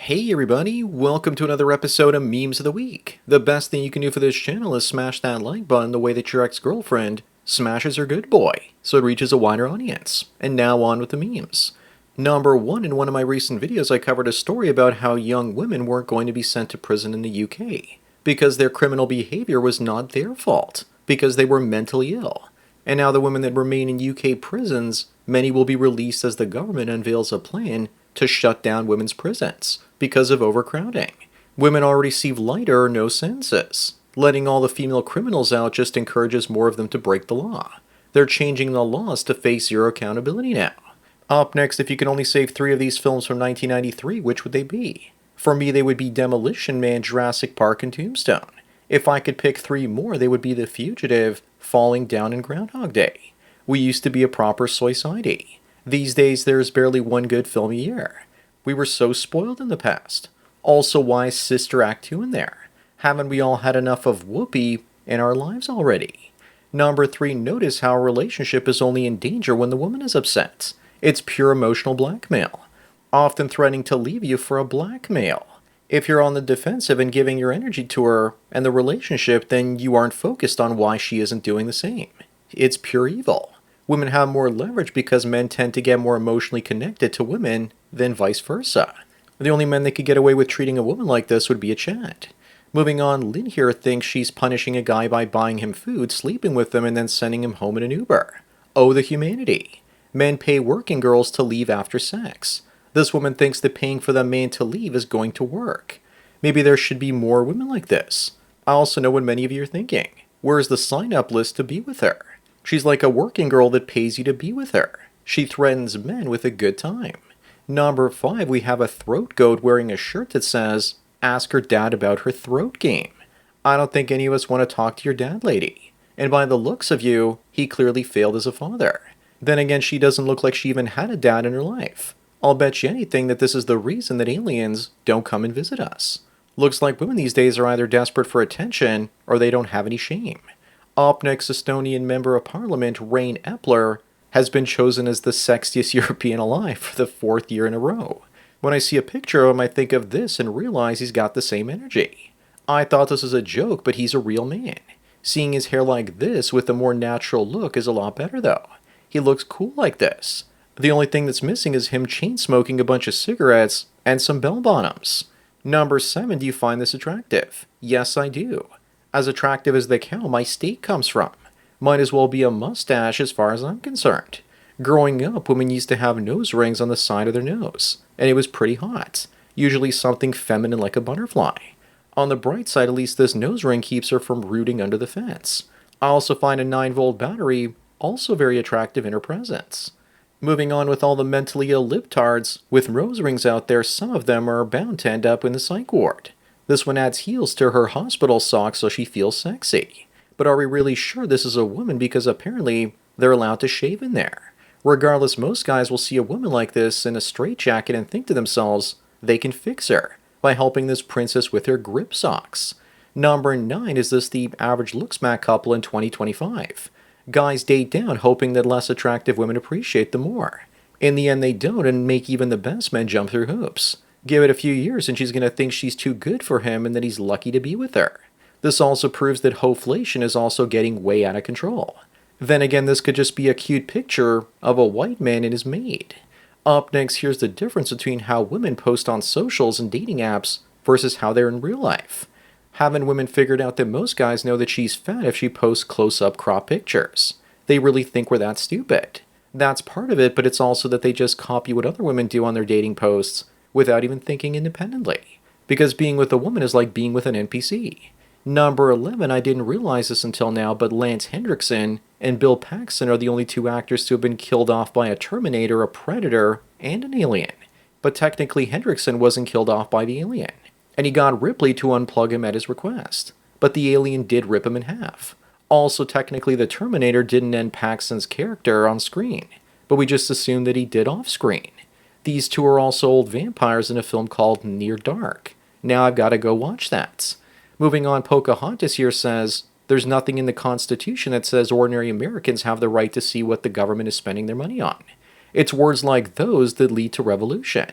Hey everybody, welcome to another episode of Memes of the Week. The best thing you can do for this channel is smash that like button the way that your ex-girlfriend smashes her good boy, so it reaches a wider audience. And now on with the memes. Number one, in one of my recent videos I covered a story about how young women weren't going to be sent to prison in the UK, because their criminal behavior was not their fault, because they were mentally ill. And now the women that remain in UK prisons, many will be released as the government unveils a plan to shut down women's prisons because of overcrowding. Women already receive lighter or no sentences. Letting all the female criminals out just encourages more of them to break the law. They're changing the laws to face zero accountability now. Up next, if you could only save 3 of these films from 1993, which would they be? For me, they would be Demolition Man, Jurassic Park, and Tombstone. If I could pick 3 more, they would be The Fugitive, Falling Down, and Groundhog Day. We used to be a proper society. These days, there's barely one good film a year. We were so spoiled in the past. Also, why is Sister Act 2 in there? Haven't we all had enough of Whoopi in our lives already? Number 3, notice how a relationship is only in danger when the woman is upset. It's pure emotional blackmail, often threatening to leave you for a blackmail. If you're on the defensive and giving your energy to her and the relationship, then you aren't focused on why she isn't doing the same. It's pure evil. Women have more leverage because men tend to get more emotionally connected to women than vice versa. The only men that could get away with treating a woman like this would be a Chad. Moving on, Lynn here thinks she's punishing a guy by buying him food, sleeping with him, and then sending him home in an Uber. Oh, the humanity. Men pay working girls to leave after sex. This woman thinks that paying for the man to leave is going to work. Maybe there should be more women like this. I also know what many of you are thinking. Where's the sign-up list to be with her? She's like a working girl that pays you to be with her. She threatens men with a good time. Number 5, we have a throat goat wearing a shirt that says, "Ask her dad about her throat game." I don't think any of us want to talk to your dad, lady. And by the looks of you, he clearly failed as a father. Then again, she doesn't look like she even had a dad in her life. I'll bet you anything that this is the reason that aliens don't come and visit us. Looks like women these days are either desperate for attention or they don't have any shame. Up next, Estonian Member of Parliament Rain Epler has been chosen as the sexiest European alive for the 4th year in a row. When I see a picture of him, I think of this and realize he's got the same energy. I thought this was a joke, but he's a real man. Seeing his hair like this with a more natural look is a lot better though. He looks cool like this. The only thing that's missing is him chain-smoking a bunch of cigarettes and some bell-bottoms. Number 7, do you find this attractive? Yes, I do. As attractive as the cow my state comes from. Might as well be a mustache as far as I'm concerned. Growing up, women used to have nose rings on the side of their nose, and it was pretty hot. Usually something feminine like a butterfly. On the bright side, at least this nose ring keeps her from rooting under the fence. I also find a 9-volt battery also very attractive in her presence. Moving on with all the mentally ill libtards, with nose rings out there, some of them are bound to end up in the psych ward. This one adds heels to her hospital socks so she feels sexy. But are we really sure this is a woman because apparently they're allowed to shave in there? Regardless, most guys will see a woman like this in a straitjacket and think to themselves they can fix her by helping this princess with her grip socks. Number 9, is this the average looks-mac couple in 2025? Guys date down hoping that less attractive women appreciate them more. In the end they don't and make even the best men jump through hoops. Give it a few years and she's going to think she's too good for him and that he's lucky to be with her. This also proves that hoflation is also getting way out of control. Then again, this could just be a cute picture of a white man and his maid. Up next, here's the difference between how women post on socials and dating apps versus how they're in real life. Haven't women figured out that most guys know that she's fat if she posts close-up crop pictures? They really think we're that stupid. That's part of it, but it's also that they just copy what other women do on their dating posts without even thinking independently. Because being with a woman is like being with an NPC. Number 11, I didn't realize this until now, but Lance Hendrickson and Bill Paxton are the only 2 actors to have been killed off by a Terminator, a Predator, and an alien. But technically Hendrickson wasn't killed off by the alien. And he got Ripley to unplug him at his request. But the alien did rip him in half. Also, technically the Terminator didn't end Paxton's character on screen, but we just assumed that he did off screen. These 2 are also old vampires in a film called Near Dark. Now I've got to go watch that. Moving on, Pocahontas here says, there's nothing in the Constitution that says ordinary Americans have the right to see what the government is spending their money on. It's words like those that lead to revolution.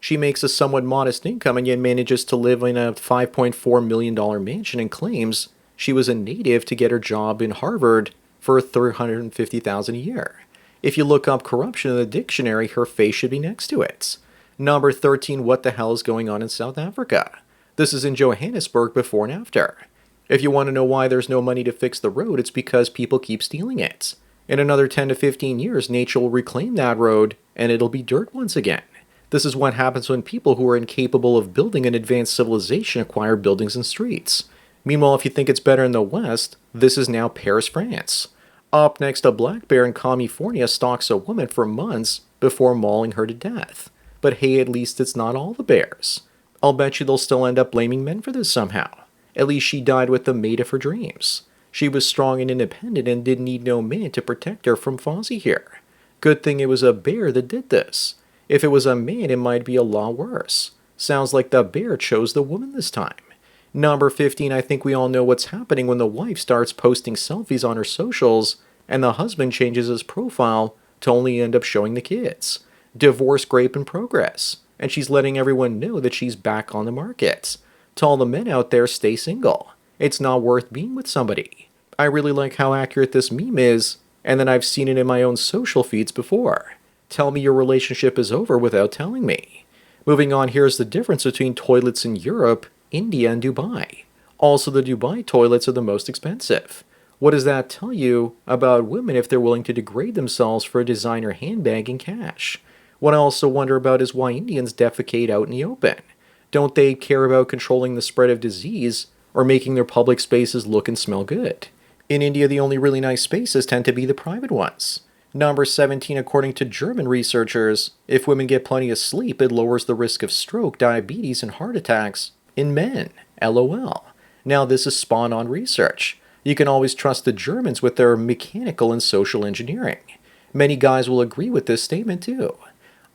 She makes a somewhat modest income and yet manages to live in a $5.4 million mansion and claims she was a native to get her job in Harvard for $350,000 a year. If you look up corruption in the dictionary, her face should be next to it. Number 13, what the hell is going on in South Africa? This is in Johannesburg before and after. If you want to know why there's no money to fix the road, it's because people keep stealing it. In another 10 to 15 years, nature will reclaim that road and it'll be dirt once again. This is what happens when people who are incapable of building an advanced civilization acquire buildings and streets. Meanwhile, if you think it's better in the West, this is now Paris, France. Up next, a black bear in California stalks a woman for months before mauling her to death. But hey, at least it's not all the bears. I'll bet you they'll still end up blaming men for this somehow. At least she died with the mate of her dreams. She was strong and independent and didn't need no man to protect her from Fozzie here. Good thing it was a bear that did this. If it was a man, it might be a lot worse. Sounds like the bear chose the woman this time. Number 15, I think we all know what's happening when the wife starts posting selfies on her socials and the husband changes his profile to only end up showing the kids. Divorce grape in progress. And she's letting everyone know that she's back on the market. To all the men out there, stay single. It's not worth being with somebody. I really like how accurate this meme is, and then I've seen it in my own social feeds before. Tell me your relationship is over without telling me. Moving on, here's the difference between toilets in Europe, India, and Dubai. Also, the Dubai toilets are the most expensive. What does that tell you about women if they're willing to degrade themselves for a designer handbag and cash? What I also wonder about is why Indians defecate out in the open. Don't they care about controlling the spread of disease or making their public spaces look and smell good? In India, the only really nice spaces tend to be the private ones. Number 17, according to German researchers, if women get plenty of sleep, it lowers the risk of stroke, diabetes, and heart attacks in men. LOL. Now this is spawn-on research. You can always trust the Germans with their mechanical and social engineering. Many guys will agree with this statement too.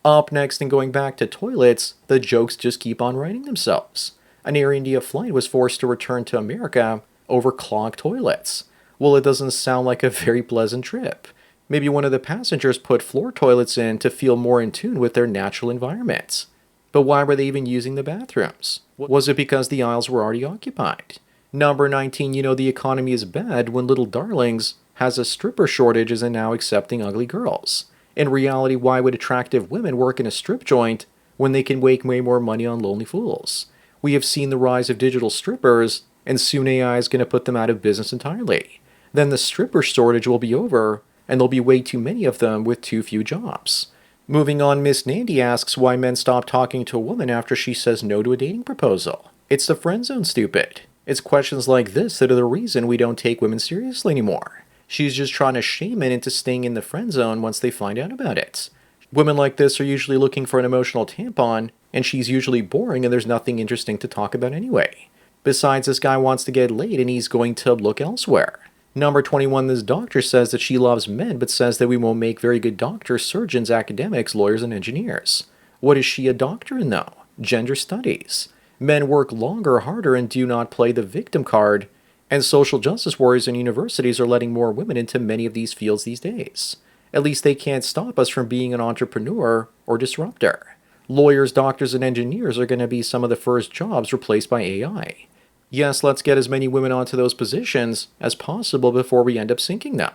Up next, and going back to toilets, the jokes just keep on writing themselves. An Air India flight was forced to return to America over clogged toilets. Well, it doesn't sound like a very pleasant trip. Maybe one of the passengers put floor toilets in to feel more in tune with their natural environments. But why were they even using the bathrooms? Was it because the aisles were already occupied? Number 19, you know the economy is bad when Little Darlings has a stripper shortage and now accepting ugly girls. In reality, why would attractive women work in a strip joint when they can make way more money on lonely fools? We have seen the rise of digital strippers, and soon AI is going to put them out of business entirely. Then the stripper shortage will be over, and there'll be way too many of them with too few jobs. Moving on, Miss Nandy asks why men stop talking to a woman after she says no to a dating proposal. It's the friend zone, stupid. It's questions like this that are the reason we don't take women seriously anymore. She's just trying to shame men into staying in the friend zone once they find out about it. Women like this are usually looking for an emotional tampon, and she's usually boring and there's nothing interesting to talk about anyway. Besides, this guy wants to get laid and he's going to look elsewhere. Number 21, this doctor says that she loves men but says that we won't make very good doctors, surgeons, academics, lawyers, and engineers. What is she a doctor in though? Gender studies. Men work longer, harder, and do not play the victim card, and social justice warriors and universities are letting more women into many of these fields these days. At least they can't stop us from being an entrepreneur or disruptor. Lawyers, doctors, and engineers are going to be some of the first jobs replaced by AI. Yes, let's get as many women onto those positions as possible before we end up sinking them.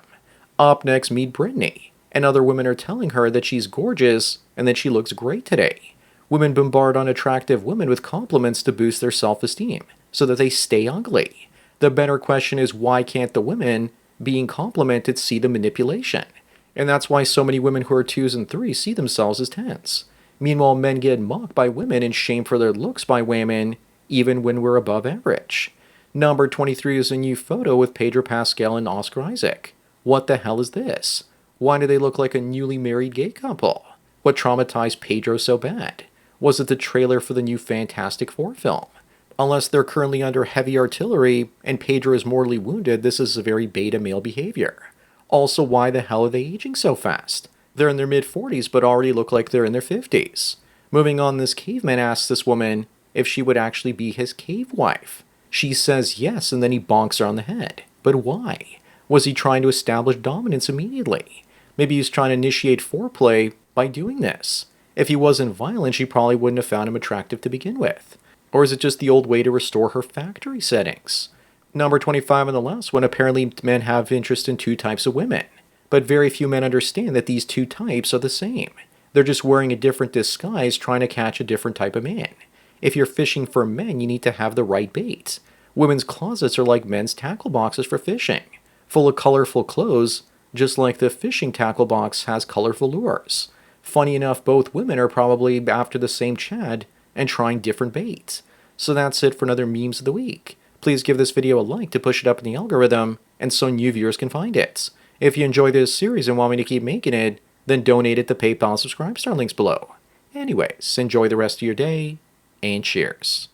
Up next, meet Brittany. And other women are telling her that she's gorgeous and that she looks great today. Women bombard unattractive women with compliments to boost their self-esteem so that they stay ugly. The better question is, why can't the women being complimented see the manipulation? And that's why so many women who are 2s and 3s see themselves as 10s. Meanwhile, men get mocked by women and shamed for their looks by women, even when we're above average. Number 23 is a new photo with Pedro Pascal and Oscar Isaac. What the hell is this? Why do they look like a newly married gay couple? What traumatized Pedro so bad? Was it the trailer for the new Fantastic Four film? Unless they're currently under heavy artillery and Pedro is mortally wounded, this is a very beta male behavior. Also, why the hell are they aging so fast? They're in their mid-40s but already look like they're in their 50s. Moving on, this caveman asks this woman if she would actually be his cave wife. She says yes, and then he bonks her on the head. But why? Was he trying to establish dominance immediately? Maybe he's trying to initiate foreplay by doing this. If he wasn't violent, she probably wouldn't have found him attractive to begin with. Or is it just the old way to restore her factory settings? Number 25 on the last one, apparently men have interest in two types of women. But very few men understand that these two types are the same. They're just wearing a different disguise trying to catch a different type of man. If you're fishing for men, you need to have the right bait. Women's closets are like men's tackle boxes for fishing, full of colorful clothes, just like the fishing tackle box has colorful lures. Funny enough, both women are probably after the same Chad and trying different baits. So that's it for another Memes of the Week. Please give this video a like to push it up in the algorithm, and so new viewers can find it. If you enjoy this series and want me to keep making it, then donate at the PayPal Subscribe Star links below. Anyways, enjoy the rest of your day, and cheers.